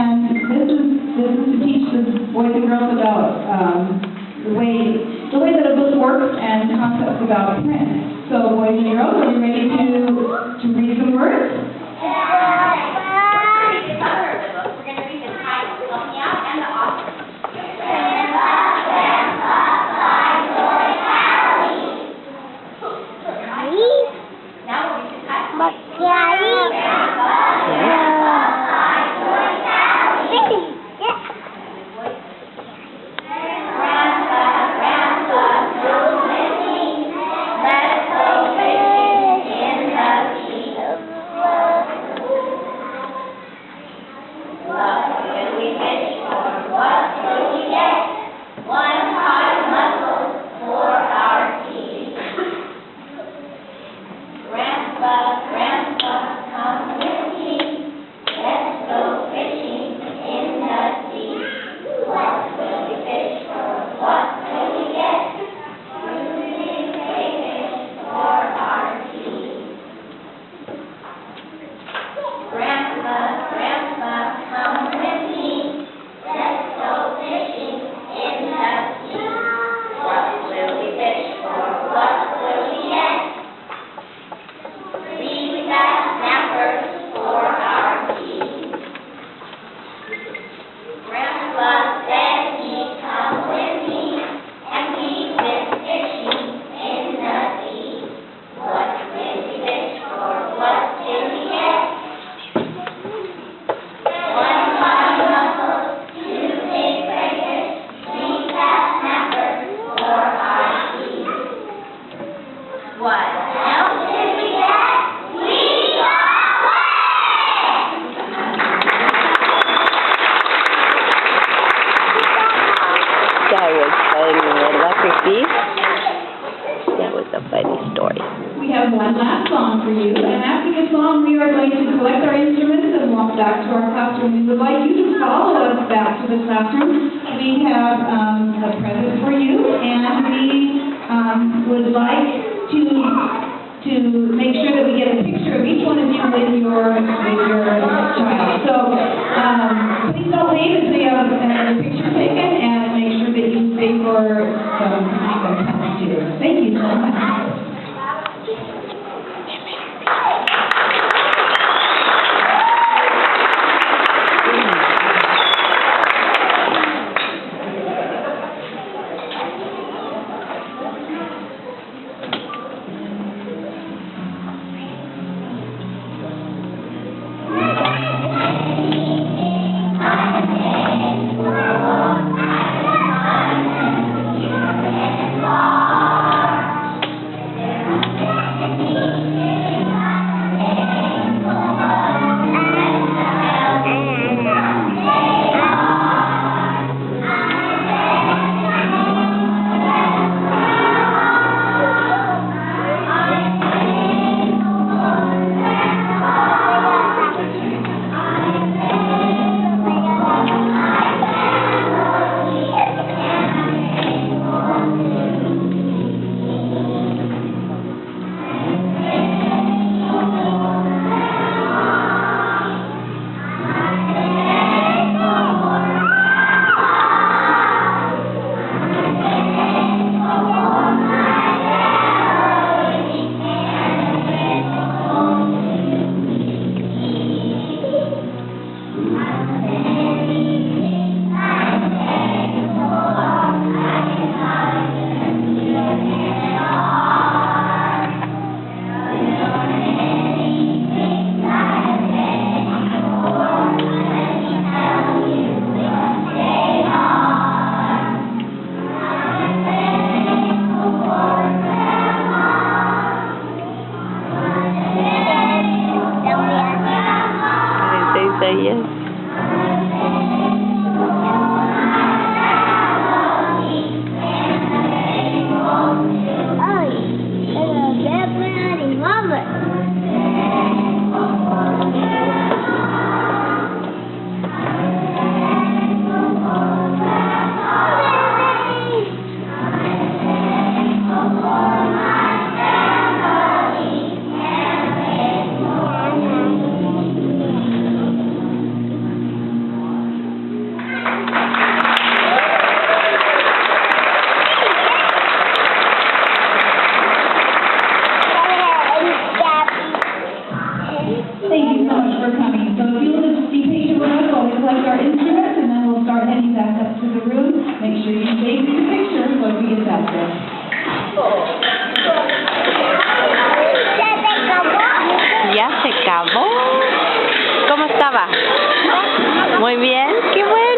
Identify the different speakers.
Speaker 1: And this is to teach the boys and girls about the way that a book works and concepts about print. So boys and girls, are you ready to read some words?
Speaker 2: That was funny. Electric Beast? That was a funny story.
Speaker 1: We have one last song for you, and after the song we are going to collect our instruments and walk back to our classroom. We would like you to follow us back to the classroom. We have a present for you, and we would like to make sure that we get a picture of each one of you with your child. So please don't leave until you have a picture taken, and make sure that you stay for some time too. Thank you so much. get that done.
Speaker 2: Ya se acabó. ¿Cómo estaba? Muy bien, qué bueno.